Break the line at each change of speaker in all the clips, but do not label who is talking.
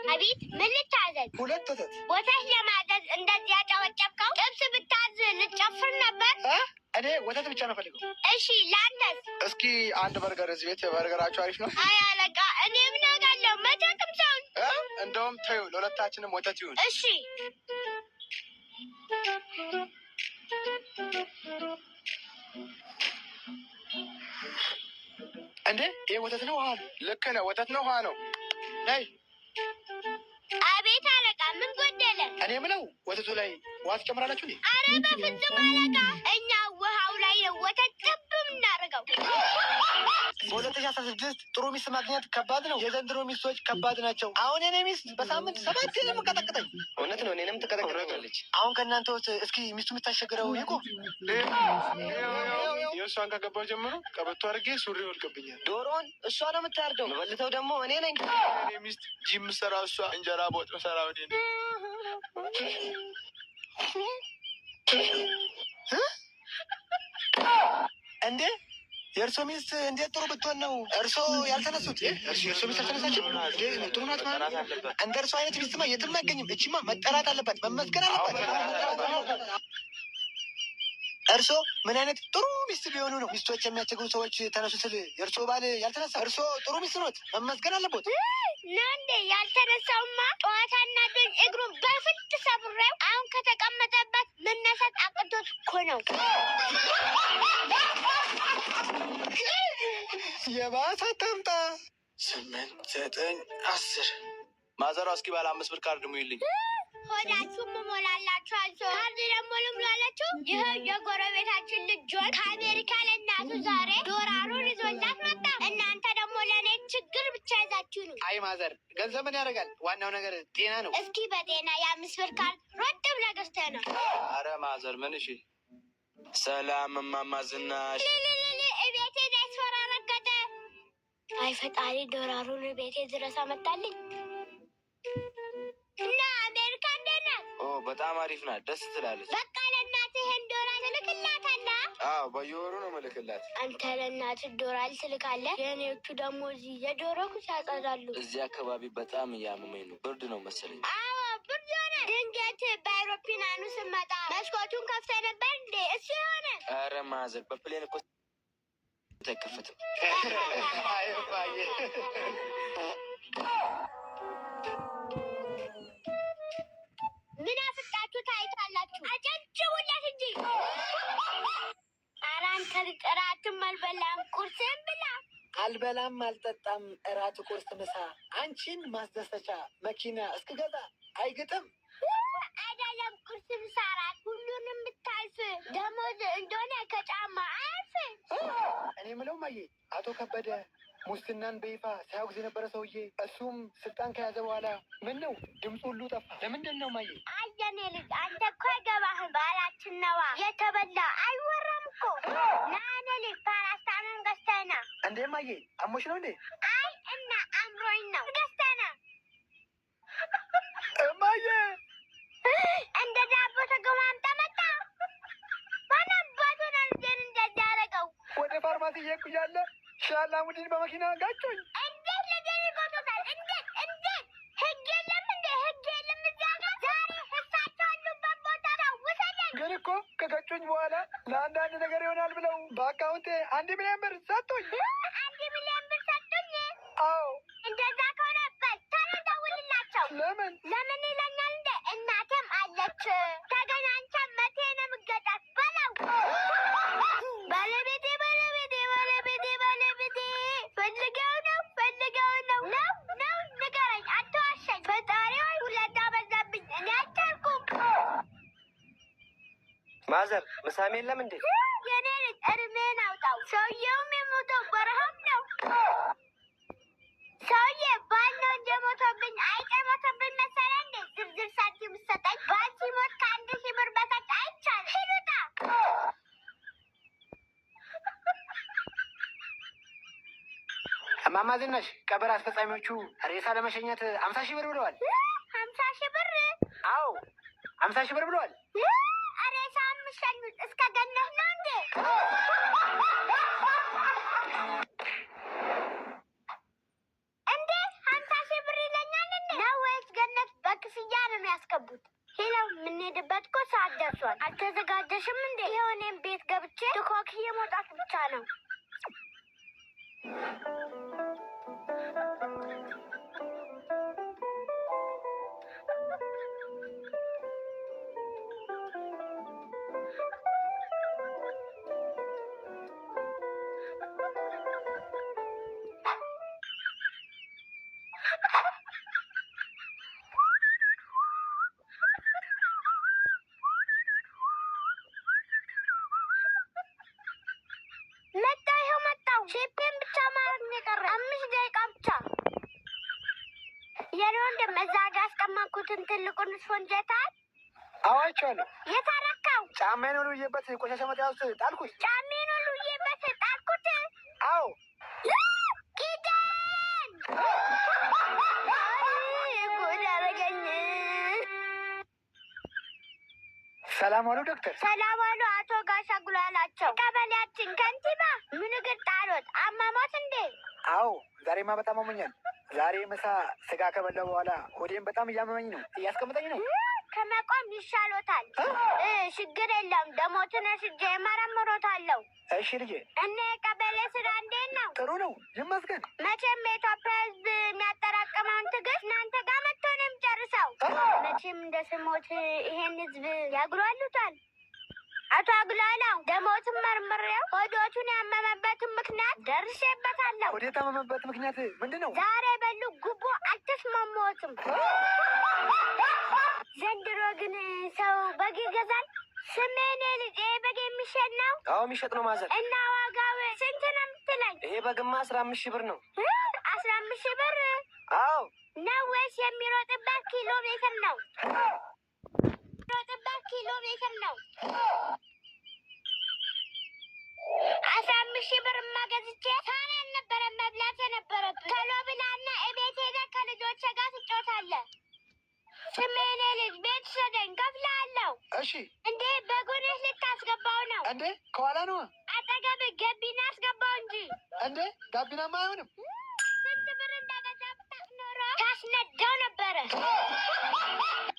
አቤት ምን ልታዘዝ?
ሁለት ወተት።
ወተት ለማዘዝ እንደዚህ ያጨበጨብከው? ጥብስ ብታዝ ልጨፍር ነበር።
እኔ ወተት ብቻ ነው ፈልገው።
እሺ ለአንተስ?
እስኪ አንድ በርገር። እዚህ ቤት በርገራችሁ አሪፍ ነው።
አይ አለቃ፣ እኔ ምን አውቃለሁ? መቼም ሰውን
እንደውም ተይው፣ ለሁለታችንም ወተት ይሁን።
እሺ
እንዴ ይሄ ወተት ነው ውሃ ነው? ልክ ነህ፣ ወተት ነው ውሃ ነው። ነይ።
አቤት አለቃ፣ ምን ጎደለ?
እኔ ምለው ወተቱ ላይ ውሃ ትጨምራላችሁ?
አረ በፍጹም አለቃ፣ እኛ ውሃው ላይ ነው ወተት ጥብ የምናደርገው።
በ2016 ጥሩ ሚስት ማግኘት ከባድ ነው። የዘንድሮ ሚስቶች ከባድ ናቸው። አሁን የኔ ሚስት በሳምንት 7 ነው የምትቀጠቅጠኝ። እውነት ነው፣ እኔንም ትቀጠቅጠኛለች። አሁን ከእናንተ ውስጥ እስኪ ሚስቱ የምታሸግረው ይቁም። የእሷን ካገባው ጀምሮ ቀበቶ አድርጌ ሱሪ ወልቅብኛል። ዶሮን እሷ ነው የምታርደው፣ መበልተው ደግሞ እኔ ነኝ። እኔ ሚስት ጂም ሰራ፣ እሷ እንጀራ በወጥ ሰራ። ወዴ እንዴ የእርሶ ሚስት እንዴት ጥሩ ብትሆን ነው እርሶ ያልተነሱት? የእርሶ ሚስት አልተነሳችም? ጥሩ ናት ማለት እንደ እርሶ አይነት ሚስትማ የትም አይገኝም። እቺማ መጠራት አለባት፣ መመስገን አለባት። እርሶ ምን አይነት ጥሩ ሚስት ቢሆኑ ነው ሚስቶች የሚያስቸግሩ ሰዎች ተነሱ ስል የእርሶ ባል ያልተነሳ? እርሶ ጥሩ ሚስት ኖት፣ መመስገን አለቦት።
ናንዴ ያልተነሳውማ ጠዋት አናዶኝ እግሩን በፍት ሰብሬው አሁን ከተቀመጠበት መነሳት አቅቶት እኮ ነው።
የባሰ ተምጣ 8 9 10 ማዘሯ እስኪ ባለ 5 ብር ካርድ ሙይልኝ።
ሆዳችሁ ሞላላችሁ አልሶ ካርድ ደግሞ ልሙላላችሁ። ይኸው የጎረቤታችን ልጆች ከአሜሪካ ለእናቱ ዛሬ ዶላሩን ይዞላት መጣ። እናንተ ደግሞ ለእኔ ችግር ብቻ ይዛችሁ ነው።
አይ ማዘር፣ ገንዘብ ምን ያደርጋል? ዋናው ነገር ጤና ነው።
እስኪ በጤና የ5 ብር ካርድ ሮጥ ብለህ ገዝተህ ነው።
አረ ማዘር ምን? እሺ ሰላም እማማ ዝናሽ።
ቤቴ ያስፈራረገጠ። አይ ፈጣሪ፣ ዶላሩን ቤቴ ድረስ አመጣልኝ። እና አሜሪካ እንዴት ናት?
በጣም አሪፍ ናት፣ ደስ ትላለች።
በቃ ለእናትህ ይህን ዶላር ትልክላታለህ?
አዎ በየወሩ ነው መልክላት።
አንተ ለእናትህ ዶላር ትልካለህ፣ የእኔዎቹ ደግሞ እዚህ የዶሮ ኩስ ያጸዳሉ።
እዚህ አካባቢ በጣም እያመመኝ ነው፣ ብርድ ነው መሰለኝ።
አዎ ብርድ ሆነ። ድንገት በአይሮፕላኑ ስመጣ መስኮቱን ከፍተህ ነበር እንዴ? እሱ የሆነ
ኧረ ማዘር፣ በፕሌን እኮ አይከፈትም።
ምን አፍጣችሁ ታይታላችሁ? አጨብጭቡለት እንጂ። ኧረ አንተ እራትም አልበላም፣ ቁርስም ብላ።
አልበላም አልጠጣም፣ እራት ቁርስ ምሳ፣ አንቺን ማስደሰቻ መኪና እስክገዛ አይግጥም።
አይደለም ቁርስ ምሳ እራት ሁሉንም ብታልፍ ደሞዝ እንደሆነ ከጫማ አያልፍ።
እኔ ምለው ማየ አቶ ከበደ ሙስናን በይፋ ሲያወግዝ የነበረ ሰውዬ እሱም ስልጣን ከያዘ በኋላ ምን ነው ድምፁ ሁሉ ጠፋ። ለምንድን ነው ማየ?
አየኔ ልጅ አንተ እኮ አይገባህም። ባህላችን ነዋ። የተበላ አይወራም እኮ። ናኔ ልጅ ፓራስታሙን ገዝተህ ና።
እንዴ ማየ አሞሽ ነው እንዴ?
አይ እና አምሮኝ ነው። ገዝተህ ና
ማየ።
እንደ ዳቦ ተገማምጠ መጣ። ማናባቱን አልጀን እንደዚህ ያደረገው።
ወደ ፋርማሲ እየሄድኩ እያለ ሻላሙዲን በመኪና ጋጮኝ።
እንዴት ለደን ይቆጡታል? እንዴት ህግ የለም እንዴ? ህግ የለም እዚያ ጋር። ዛሬ እሳቸው አሉበት ቦታ ውሰደን።
ግን እኮ ከጋጮኝ በኋላ ለአንዳንድ ነገር ይሆናል ብለው በአካውንቴ 1 ሚሊዮን ብር ሰጡኝ።
1 ሚሊዮን ብር ሰጡኝ?
አዎ።
እንደዛ ከሆነበት ቶሎ ደውልላቸው።
ለምን
ይለኛል እንዴ? እናትም አለች። ተገናኝተን መቴ ነው የምትገጣት በለው። ባለቤቴ ፈልገው ነው ንገረኝ፣ አትዋሸኝ። ፈጣሪ ሆይ ሁለት አበዛብኝ፣ እኔ አልቻልኩም።
ማዘር ምሳም የለም እንዴ?
የኔ ልጅ እርሜን አውጣው። ሰውየውም የሞተው በረሃብ ነው። ሰውዬ ባል ነው እንጂ ሞቶብኝ አይጤ ሞቶብኝ መሰለህ እንዴ? ዝርዝር ሳንቲም ሰጠኝ። ባል ሲሞት ከ1,000 ብር በታች አይቻልም። ሂዱታ
እማማ ዝናሽ ቀብር አስፈጻሚዎቹ ሬሳ ለመሸኘት 50 ሺህ ብር ብለዋል።
50 ሺህ ብር?
አዎ 50 ሺህ ብር ብለዋል።
ሬሳ የምትሸኙት እስከ ገነት ነው እንዴ? እንዴ 50 ሺህ ብር ይለኛል እንዴ? ነው ወይ ነው ያስገቡት። ሌላው የምንሄድበት እኮ ሰዓት ደርሷል። አልተዘጋጀሽም እንዴ? የሆነም ቤት ገብቼ ትኮክዬ መውጣት ብቻ ነው። ሼፔን ብቻ ማለት ነው የቀረ 5 ደቂቃ ብቻ። የኔ ወንድም እዛ ጋ ያስቀመጥኩትን ትልቁን ስፖንጀታል
አዋቸዋለሁ።
የታረካው
ጫማዬን ወልውዬበት ቆሻሻ መጣያ ውስጥ ጣልኩት።
ጫማዬን ወልውዬበት ጣልኩት?
አዎ።
ኪዳን ጉድ አደረገኝ።
ሰላም አሉ ዶክተር።
ሰላም አሉ አቶ ጋሻ ጉላላቸው ቀበሌያችን ከንቲባ። ምን እግር ጣሎት? አመሞት እንዴ?
አዎ ዛሬማ በጣም አሞኛል። ዛሬ ምሳ ስጋ ከበላሁ በኋላ ሆዴም በጣም እያመመኝ ነው። እያስቀምጠኝ ነው።
ከመቆም ይሻሎታል። ችግር የለም። ደሞትን ወስጄ እመረምሮታለሁ።
እሺ ልጄ።
እና የቀበሌ ስራ እንዴት ነው?
ጥሩ ነው ይመስገን።
መቼም የኢትዮጵያ ሕዝብ የሚያጠራቅመውን ትዕግስት እናንተ ጋር መጥቶ ነው የሚጨርሰው። መቼም እንደ ስሞት ይሄን ሕዝብ ያጉላሉታል። አቶ አጉላላው ደሞትን መርምሬው ሆዶቱን ያመመበትን ምክንያት ደርሼበታለሁ።
ሆዴ የታመመበት ምክንያት ምንድን ነው?
ዛሬ በሉ ጉቦ አልተስማማዎትም። ዘንድሮ ግን ሰው በግ ይገዛል። ስሜን ልጅ በግ የሚሸጥ ነው?
አዎ የሚሸጥ ነው ማዘር።
እና ዋጋው ስንት ነው የምትለኝ?
ይሄ በግማ 15,000 ብር ነው።
15,000 ብር?
አዎ።
ነው ወይስ የሚሮጥበት ኪሎ ሜትር ነው? የሚሮጥበት ኪሎ ሜትር ነው። 15,000 ብር ገዝቼ ሳኔ ነበረ መብላት የነበረብን። ቶሎ ብላና እቤት ሄደህ ከልጆቼ ጋር ትጫወታለህ። ስሜኔ ልጅ ቤት ሰደኝ ከፍላለሁ።
እሺ።
እንዴ በጉንህ ልታስገባው ነው
እንዴ? ከኋላ ነው።
አጠገብ ገቢና አስገባው እንጂ።
እንዴ ጋቢናማ አይሆንም።
ስንት ብር እንደገዛ ብታውቅ ኖሮ ታስነዳው ነበረ።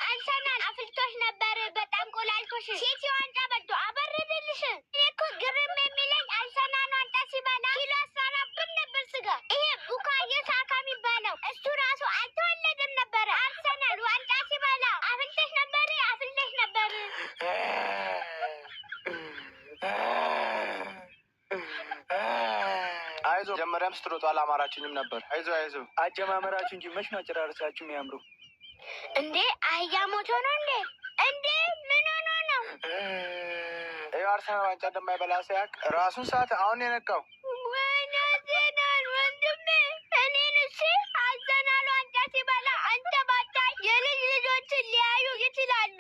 አንሰናል አፍልቶሽ ነበር። በጣም ቆላልኮሽ ሴት ዋንጫ በልቶ አበረደልሽ። እኮ ግርም የሚለኝ አልሰናን ዋንጫ ሲበላ ኪሎ 14 ነበር ስጋ። ይሄ ቡካዬ ሳካ የሚባለው እሱ ራሱ አልተወለድም ነበረ። አርሰናል ዋንጫ ሲበላ አፍልተሽ ነበር። አፍልተሽ ነበር።
አይዞ ጀመሪያም ስትሮጡ አላማራችንም ነበር። አይዞ አይዞ።
አጀማመራችሁ እንጂ መች ነው አጨራረሳችሁ የሚያምሩ።
እንዴ አህያ ሞቶ ነው እንዴ? እንዴ ምን ሆኖ ነው?
ይኸው አርሰናል ዋንጫ እንደማይበላ ሲያቅ ራሱን ሰዓት አሁን የነቃው።
ወይኔ አርሰናል ወንድሜ፣ እኔን እሺ። አርሰናል ዋንጫ ሲበላ አንተ ባታይ የልጅ ልጆችን ሊያዩ ይችላሉ።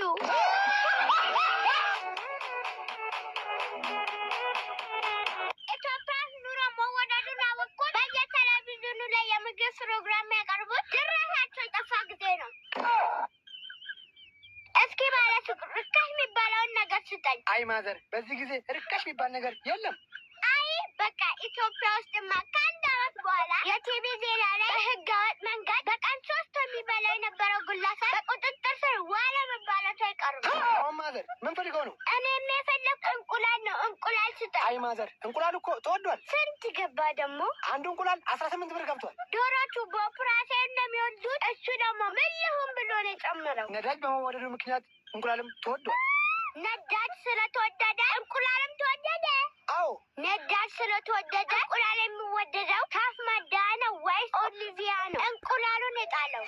ኢትዮጵያ ኑሮ መወደዱን አወቅኩት። በየቴሌቪዥኑ ላይ የምግብ ፕሮግራም ያቀርቡት ድረሳቸው የጠፋ ጊዜ ነው። እስኪ ማለት ርካሽ የሚባለውን ነገር ስጠኝ።
አይ ማዘር፣ በዚህ ጊዜ ርካሽ የሚባል ነገር የለም።
አይ በቃ ኢትዮጵያ ውስጥማ ከአንድ ዓመት በኋላ የቲቪ ዜና ላይ በህገወጥ መንገድ በቀን 3 የሚበላ የነበረው ግለሰብ በቁጥጥር ስር ዋለ መባላቱ አይቀርም።
አሁን ማዘር ምን ፈልገው ነው?
እኔ የፈለኩ እንቁላል ነው። እንቁላል ስጠኝ።
አይ ማዘር፣ እንቁላል እኮ ተወዷል።
ስንት ገባ ደግሞ?
አንዱ እንቁላል 18 ብር ገብቷል።
ዶሮቹ በኦፕራሲዮን እንደሚወዱት እሱ ደግሞ ምን ይሁን ብሎ ነው የጨመረው።
ነዳጅ በመወደዱ ምክንያት እንቁላልም ተወዷል።
ነዳጅ ስለተወደደ እንቁላልም ተወደደ?
አዎ።
ነዳጅ ስለተወደደ እንቁላል የሚወደደው ካፍ ማዳ ነው ወይስ ኦሊቪያ ነው እንቁላሉን የጣለው?